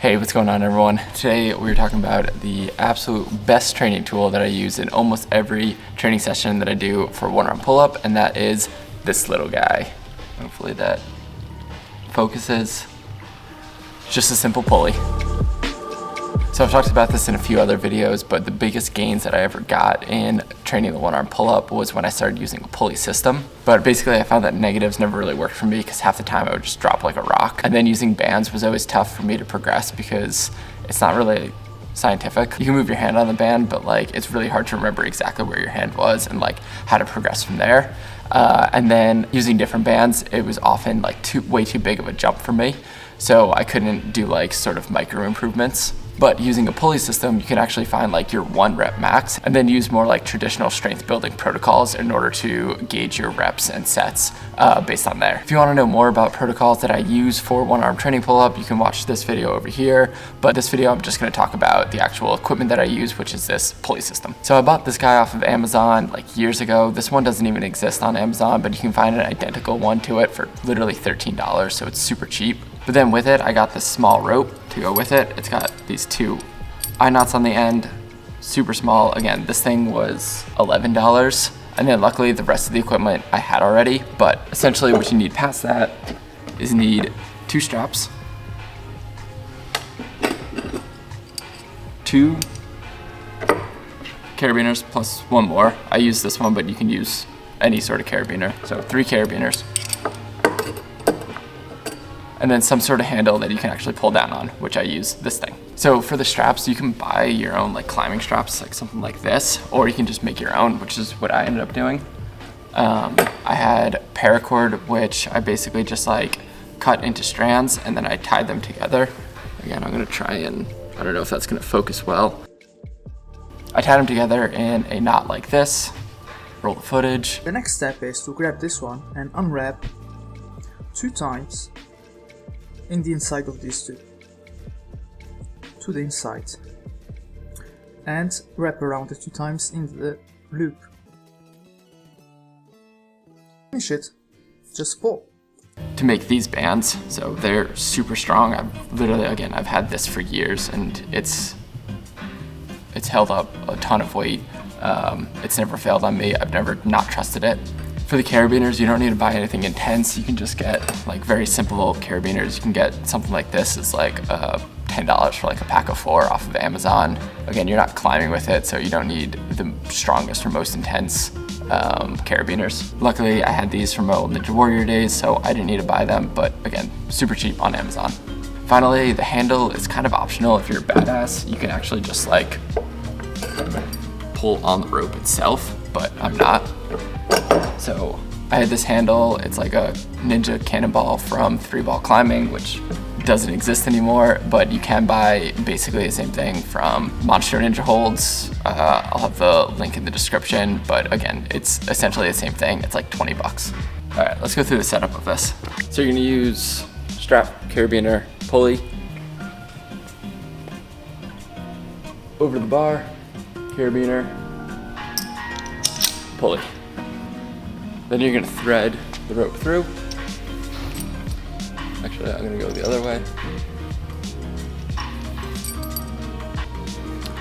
Hey, what's going on everyone? Today we're talking about the absolute best training tool that I use in almost every training session that I do for one arm pull-up, and that is this little guy. Hopefully that focuses. Just a simple pulley. So I've talked about this in a few other videos, but the biggest gains that I ever got in training the one arm pull-up was when I started using a pulley system. But basically I found that negatives never really worked for me because half the time I would just drop like a rock. And then using bands was always tough for me to progress because it's not really scientific. You can move your hand on the band, but like it's really hard to remember exactly where your hand was and like how to progress from there. And then using different bands, it was often like way too big of a jump for me. So I couldn't do like sort of micro improvements. But using a pulley system, you can actually find like your 1 rep max and then use more like traditional strength building protocols in order to gauge your reps and sets based on there. If you want to know more about protocols that I use for one arm training pull-up, you can watch this video over here. But this video, I'm just going to talk about the actual equipment that I use, which is this pulley system. So I bought this guy off of Amazon like years ago. This one doesn't even exist on Amazon, but you can find an identical one to it for literally $13, so it's super cheap. But then with it, I got this small rope to go with it. It's got these 2 eye knots on the end, super small. Again, this thing was $11. And then luckily the rest of the equipment I had already, but essentially what you need past that is you need 2 straps, 2 carabiners plus 1 more. I use this one, but you can use any sort of carabiner. So 3 carabiners. And then some sort of handle that you can actually pull down on, which I use this thing. So for the straps, you can buy your own like climbing straps, like something like this, or you can just make your own, which is what I ended up doing. I had paracord, which I basically just like cut into strands and then I tied them together. Again, I'm gonna try and, I don't know if that's gonna focus well. I tied them together in a knot like this, roll the footage. The next step is to grab this one and unwrap 2 times in the inside of these 2 to the inside and wrap around it 2 times in the loop. Finish it, just pull. To make these bands, so they're super strong. I've had this for years and it's held up a ton of weight. It's never failed on me. I've never not trusted it. For the carabiners, you don't need to buy anything intense. You can just get like very simple carabiners. You can get something like this. It's like $10 for like a pack of 4 off of Amazon. Again, you're not climbing with it, so you don't need the strongest or most intense carabiners. Luckily, I had these from my old Ninja Warrior days, so I didn't need to buy them, but again, super cheap on Amazon. Finally, the handle is kind of optional. If you're a badass, you can actually just like pull on the rope itself, but I'm not. So I had this handle, it's like a ninja cannonball from 3-ball climbing, which doesn't exist anymore, but you can buy basically the same thing from Monster Ninja Holds. I'll have the link in the description, but again, it's essentially the same thing. It's like 20 bucks. All right, let's go through the setup of this. So you're gonna use strap, carabiner, pulley, over the bar, carabiner, pulley. Then you're gonna thread the rope through. Actually, I'm gonna go the other way.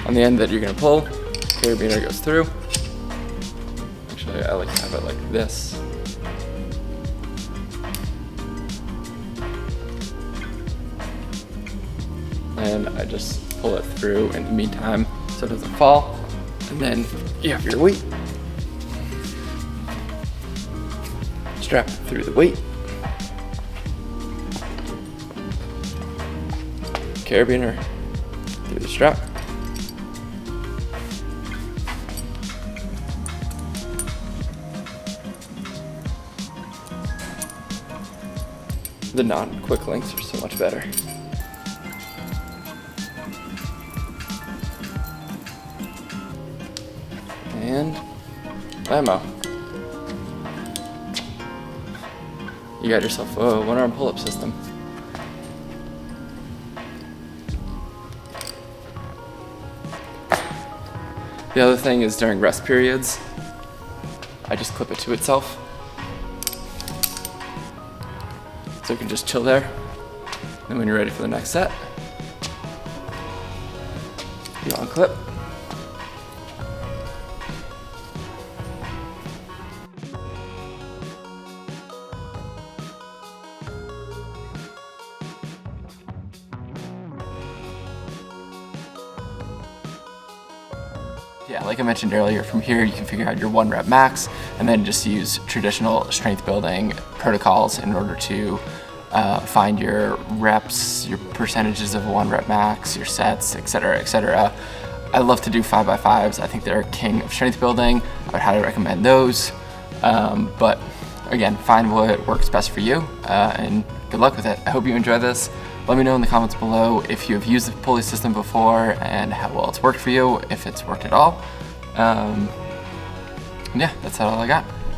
On the end that you're gonna pull, carabiner goes through. Actually, I like to have it like this. And I just pull it through in the meantime so it doesn't fall. And then you have your weight. Strap through the weight. Carabiner through the strap. The non-quick links are so much better. And ammo. You got yourself a one arm pull-up system. The other thing is during rest periods, I just clip it to itself. So you can just chill there. And when you're ready for the next set, You on clip. Yeah, like I mentioned earlier, from here you can figure out your 1 rep max and then just use traditional strength building protocols in order to find your reps, your percentages of 1 rep max, your sets, etc., etc. I love to do 5x5s. I think they're a king of strength building. I would highly recommend those. But again, find what works best for you and good luck with it. I hope you enjoy this. Let me know in the comments below if you have used the pulley system before and how well it's worked for you, if it's worked at all. Yeah, that's all I got.